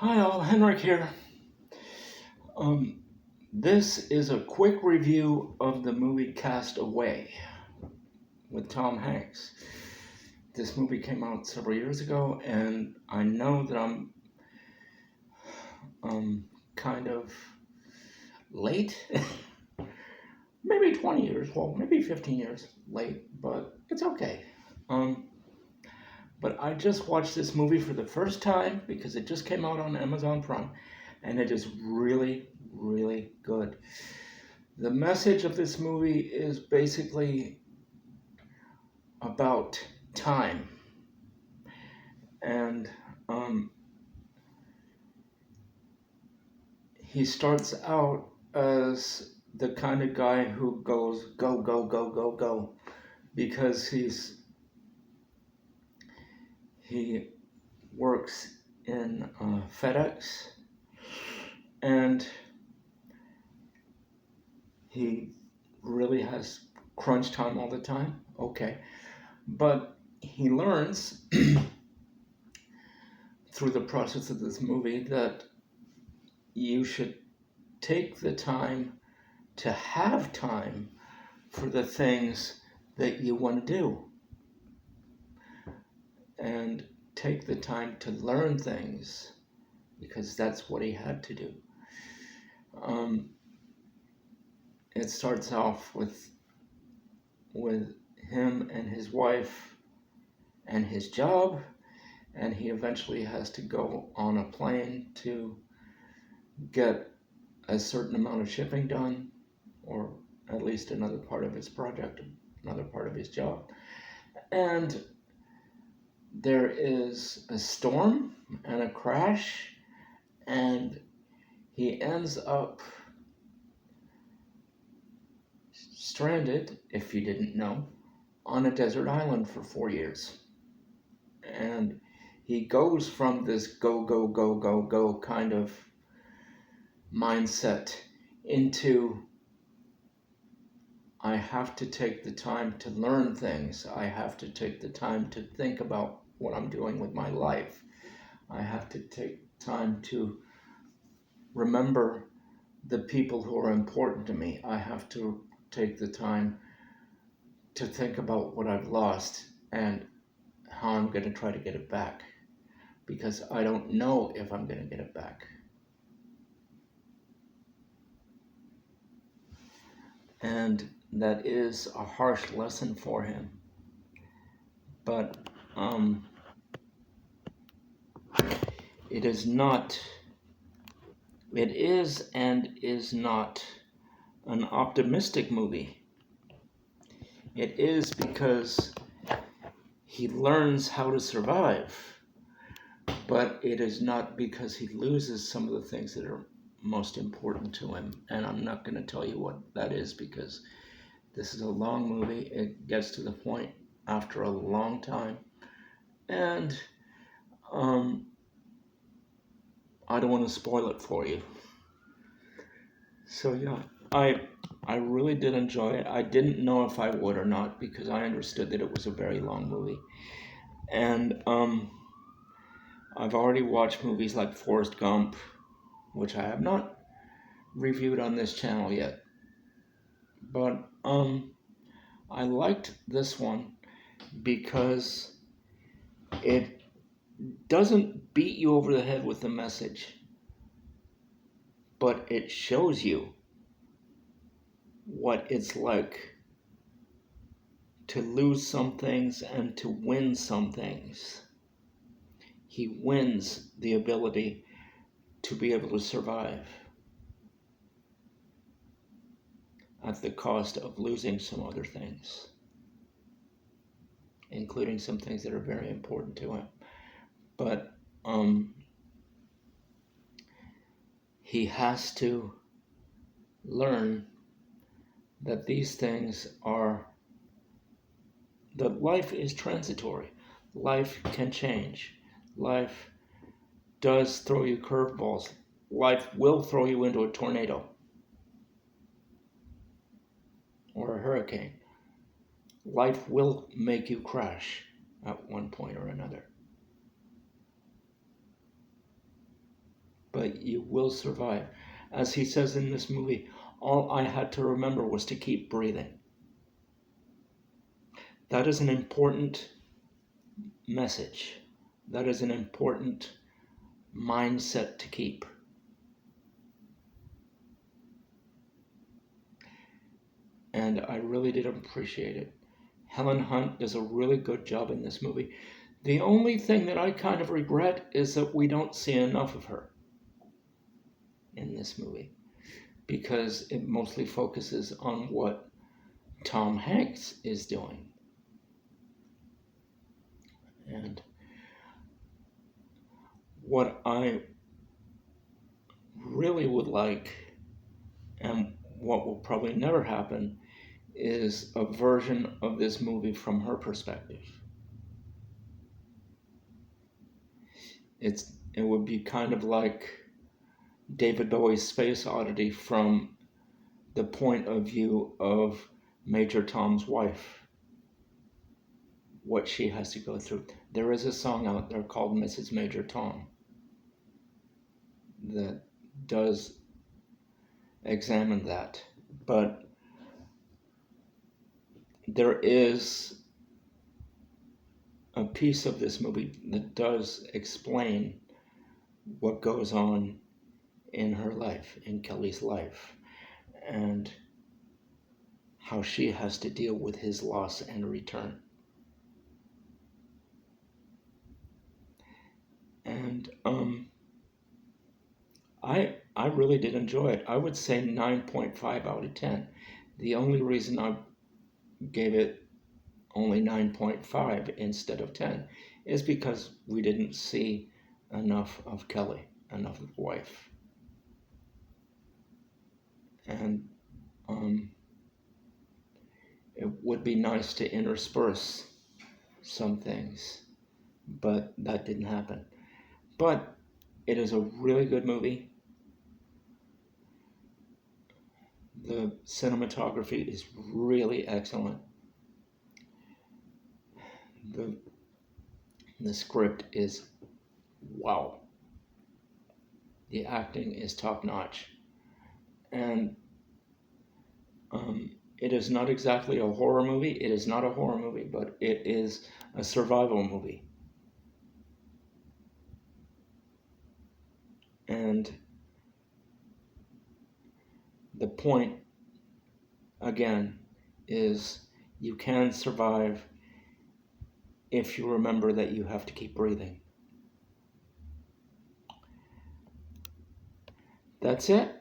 Hi all, Henrik here. Um, this is a quick review of the movie Cast Away with Tom Hanks. This movie came out several years ago, and I know that I'm kind of late. Maybe 20 years, well, maybe 15 years late, but it's okay. Um, but I just watched this movie for the first time because it just came out on Amazon Prime, and it is really, really good. The message of this movie is basically about time. And he starts out as the kind of guy who goes go, go, go, go, go, because he works in FedEx, and he really has crunch time all the time. Okay. But he learns through the process of this movie that you should take the time to have time for the things that you want to do, and take the time to learn things, because that's what he had to do. It starts off with him and his wife and his job, and he eventually has to go on a plane to get a certain amount of shipping done, or at least another part of his project, another part of his job. And there is a storm and a crash, and he ends up stranded, if you didn't know, on a desert island for 4 years. And he goes from this go, go, go, go, go kind of mindset into, I have to take the time to learn things. I have to take the time to think about what I'm doing with my life. I have to take time to remember the people who are important to me. I have to take the time to think about what I've lost and how I'm going to try to get it back, because I don't know if I'm going to get it back. And that is a harsh lesson for him. But it is and is not an optimistic movie. It is because he learns how to survive, but it is not because he loses some of the things that are most important to him. And I'm not going to tell you what that is, because this is a long movie. It gets to the point after a long time. And I don't want to spoil it for you. So yeah, I really did enjoy it. I didn't know if I would or not, because I understood that it was a very long movie. And I've already watched movies like Forrest Gump, which I have not reviewed on this channel yet. But I liked this one because it doesn't beat you over the head with the message, but it shows you what it's like to lose some things and to win some things. He wins the ability to be able to survive at the cost of losing some other things, including some things that are very important to him. But he has to learn that these things that life is transitory. Life can change. Life does throw you curveballs. Life will throw you into a tornado or a hurricane. Life will make you crash at one point or another. but you will survive. As he says in this movie, all I had to remember was to keep breathing. That is an important message. That is an important mindset to keep. And I really did appreciate it. Helen Hunt does a really good job in this movie. The only thing that I kind of regret is that we don't see enough of her in this movie, because it mostly focuses on what Tom Hanks is doing. And what I really would like, and what will probably never happen, is a version of this movie from her perspective. It would be kind of like David Bowie's Space Oddity from the point of view of Major Tom's wife, what she has to go through. There is a song out there called Mrs. Major Tom that does examine that. But there is a piece of this movie that does explain what goes on in her life, in Kelly's life, and how she has to deal with his loss and return. And I really did enjoy it. I would say 9.5 out of 10. The only reason I gave it only 9.5 instead of 10 is because we didn't see enough of Kelly, enough of the wife. And it would be nice to intersperse some things, but that didn't happen. But it is a really good movie. The cinematography is really excellent. The script is wow. The acting is top notch. And it is not exactly a horror movie. It is not a horror movie, but it is a survival movie. And the point, again, is you can survive if you remember that you have to keep breathing. That's it.